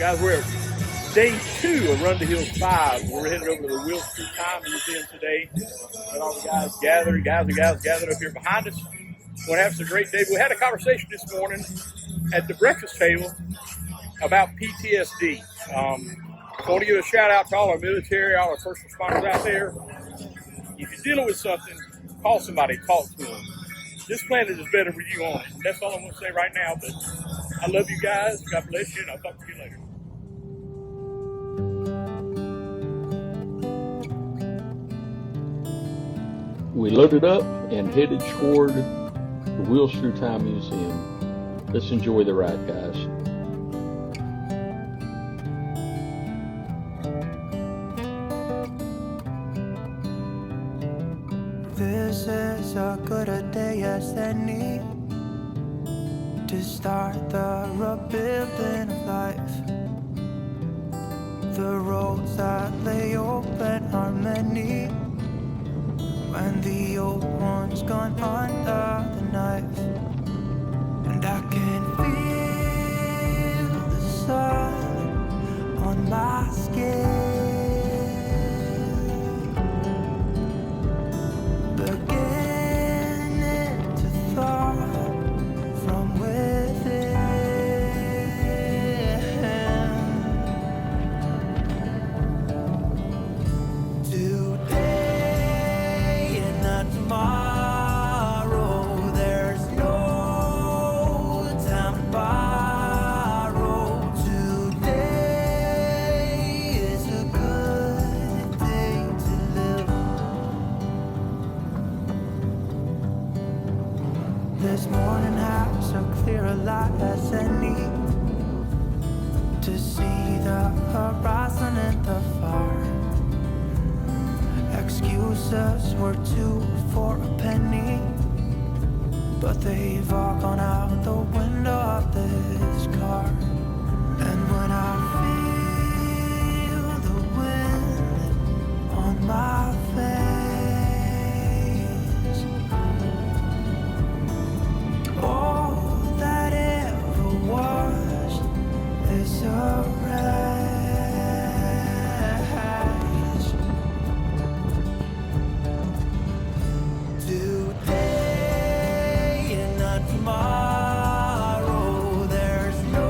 guys, we're at day 2 of Run the Hills 5. We're headed over to the Will Street Time Museum today. And all the guys gathered, guys and gals gathered up here behind us. We're having a great day. We had a conversation this morning at the breakfast table about PTSD. I want to give a shout out to all our military, all our first responders out there. If you're dealing with something, call somebody, talk to them. This planet is better with you on it. That's all I'm going to say right now, but I love you guys. God bless you, and I'll talk to you later. We loaded up and headed toward the Will Street Time Museum. Let's enjoy the ride, guys. This is as good a day as any to start the rebuilding of life. The roads that lay open are many when the old one's gone under the knife. And I can feel the sun on my skin, beginning to thaw from within. Today and not tomorrow, there's no time to borrow. Today is a good day to live. This morning has so clear a light as any to see the horizon and the far. Excuses were 2 for a penny, but they've all gone out the window of this car. And when I feel the wind on my face, all that ever was is a wreck. Today and not tomorrow, there's no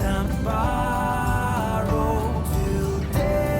time to borrow. Today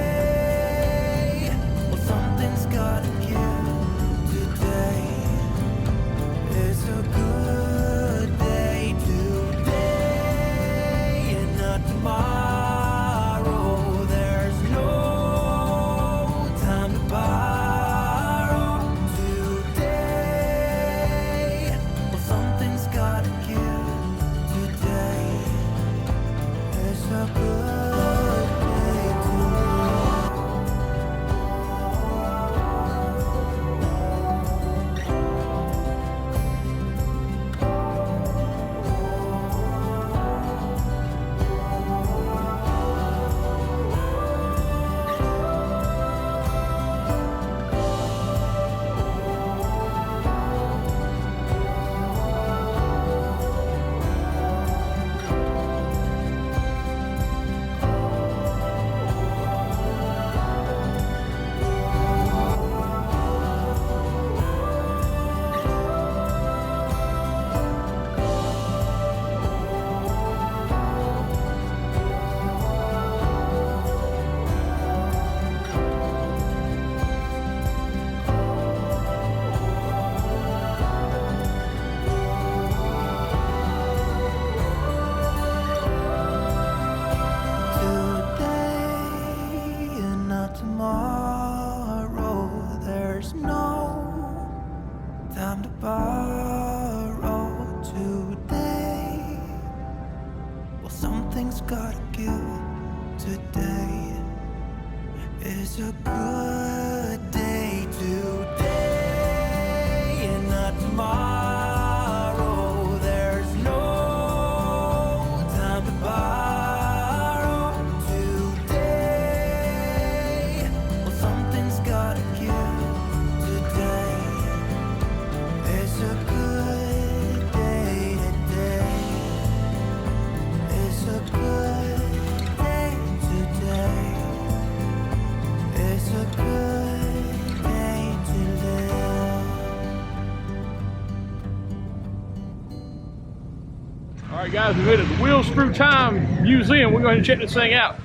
right, guys, we made it to the Wheels Through Time Museum. We're going to check this thing out.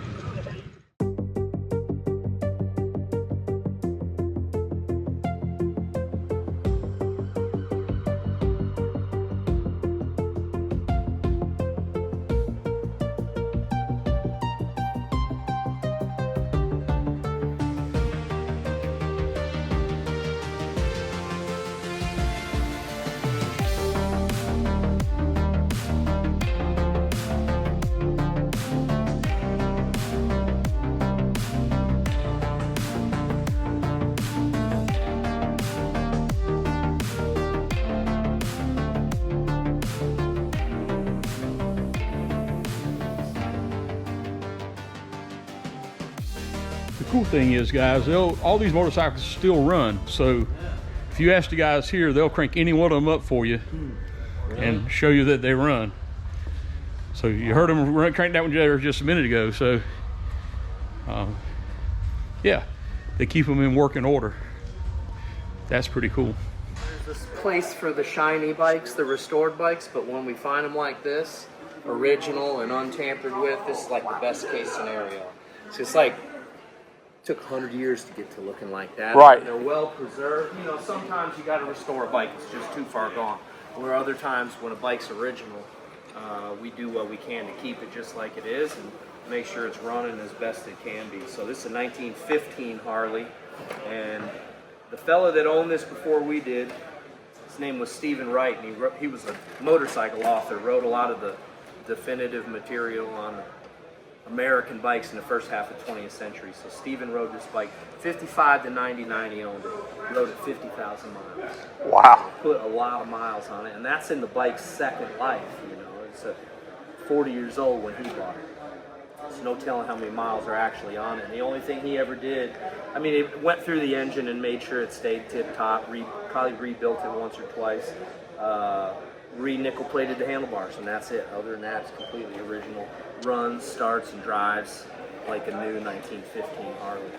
The cool thing is, guys, all these motorcycles still run. So if you ask the guys here, they'll crank any one of them up for you and show you that they run. So you heard them crank that one there just a minute ago. So yeah, they keep them in working order. That's pretty cool. There's this place for the shiny bikes, the restored bikes, but when we find them like this, original and untampered with, this is like the best case scenario. So it's like, took 100 years to get to looking like that. Right. They're well preserved. You know, sometimes you got to restore a bike, it's just too far gone. Where other times when a bike's original, we do what we can to keep it just like it is and make sure it's running as best it can be. So this is a 1915 Harley, and the fella that owned this before we did, his name was Stephen Wright, and he was a motorcycle author, wrote a lot of the definitive material on American bikes in the first half of the 20th century. So Stephen rode this bike 55 to 99, he owned it. He rode it 50,000 miles. Wow. Put a lot of miles on it, and that's in the bike's second life, you know. It's 40 years old when he bought it. There's no telling how many miles are actually on it. And the only thing he ever did, I mean, it went through the engine and made sure it stayed tip-top, probably rebuilt it once or twice, re-nickel plated the handlebars, and that's it. Other than that, it's completely original. Runs, starts, and drives like a new 1915 Harley.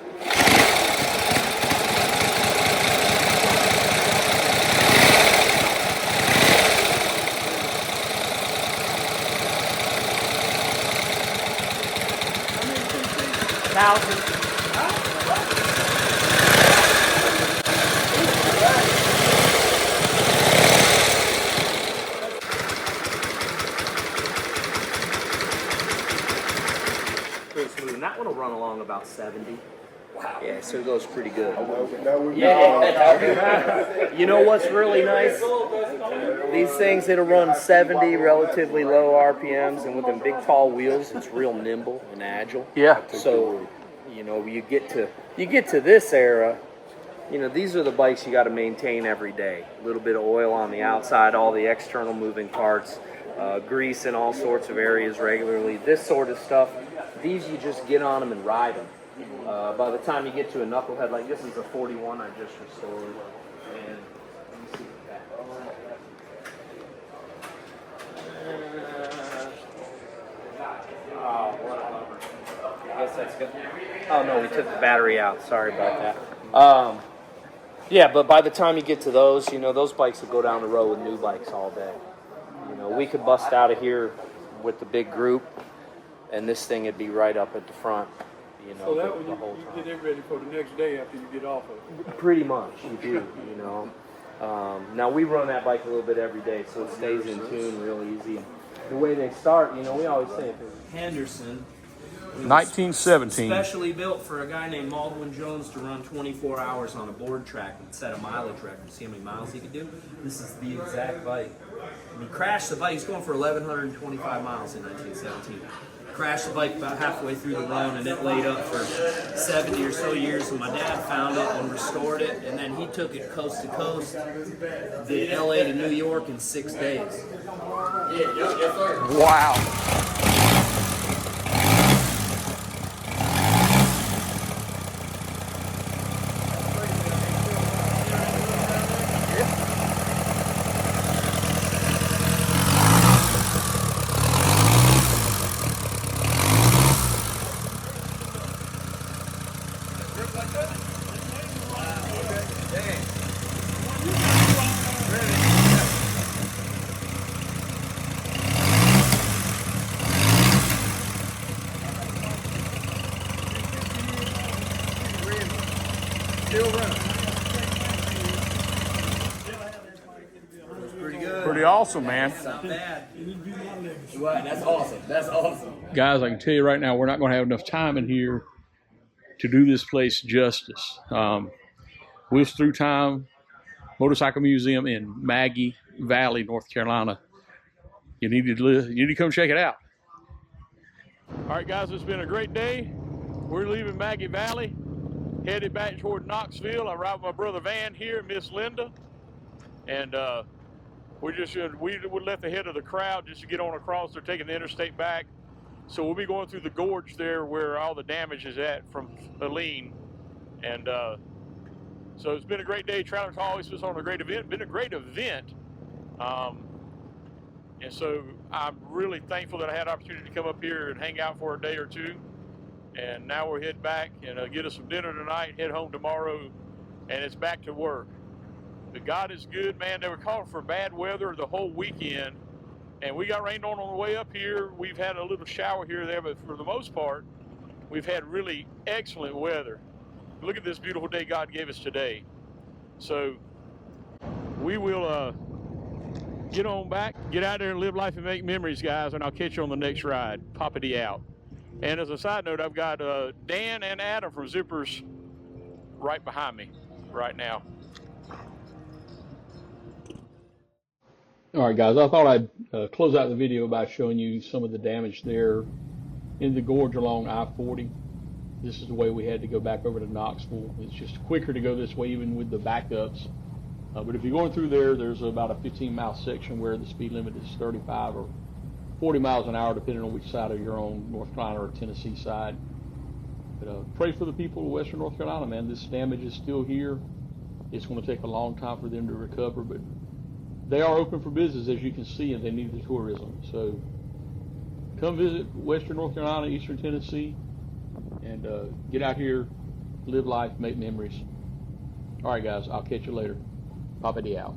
And that one will run along about 70. Wow. Yeah, so it goes pretty good. Yeah. You know what's really nice? These things, it'll run 70, relatively low RPMs, and with them big tall wheels, it's real nimble and agile. Yeah. So, you know, you get to this era, you know, these are the bikes you got to maintain every day. A little bit of oil on the outside, all the external moving parts, grease in all sorts of areas regularly. This sort of stuff, these you just get on them and ride them. By the time you get to a knucklehead, like this is a 41 I just restored. And let me see that. Oh, what a bummer. I guess that's good. Oh no, we took the battery out. Sorry about that. Yeah, but by the time you get to those, you know, those bikes will go down the road with new bikes all day. You know, we could bust out of here with the big group, and this thing would be right up at the front. You know, So that the one, whole you time. get it ready for the next day after you get off of it. Pretty much, you do, you know. Now, we run that bike a little bit every day, so it stays in tune real easy. The way they start, you know, we always say Henderson. 1917. Specially built for a guy named Baldwin Jones to run 24 hours on a board track and set a mileage record. See how many miles he could do? This is the exact bike. And he crashed the bike. He's going for 1,125 miles in 1917. Crashed the bike about halfway through the run, and it laid up for 70 or so years, and my dad found it and restored it, and then he took it coast to coast, did LA to New York in 6 days. Wow. Pretty good. Pretty awesome, man. Not bad. Right, that's awesome. That's awesome. Guys, I can tell you right now, we're not going to have enough time in here to do this place justice. Wheels Through Time Motorcycle Museum in Maggie Valley, North Carolina. You need to come check it out. All right, guys, it's been a great day. We're leaving Maggie Valley, headed back toward Knoxville. I ride with my brother Van here, Miss Linda, and we left ahead of the crowd just to get on across. They're taking the interstate back, so we'll be going through the gorge there where all the damage is at from Helen, and so it's been a great day. Travelers always puts on a great event. Been a great event. And so I'm really thankful that I had the opportunity to come up here and hang out for a day or two. And now we're heading back and get us some dinner tonight, head home tomorrow, and it's back to work. But God is good, man. They were calling for bad weather the whole weekend, and we got rained on the way up here. We've had a little shower here or there, but for the most part, we've had really excellent weather. Look at this beautiful day God gave us today. So we will get on back, get out there and live life and make memories, guys, and I'll catch you on the next ride. Poppa-D out. And as a side note, I've got Dan and Adam from Zippers right behind me right now. All right, guys, I thought I'd close out the video by showing you some of the damage there in the gorge along I-40. This is the way we had to go back over to Knoxville. It's just quicker to go this way, even with the backups. But if you're going through there, there's about a 15-mile section where the speed limit is 35 or 40 miles an hour, depending on which side of you're on, North Carolina or Tennessee side. But pray for the people of Western North Carolina, man. This damage is still here. It's going to take a long time for them to recover, but they are open for business, as you can see, and they need the tourism. So come visit Western North Carolina, Eastern Tennessee, and get out here, live life, make memories. All right, guys, I'll catch you later. Poppa-D out.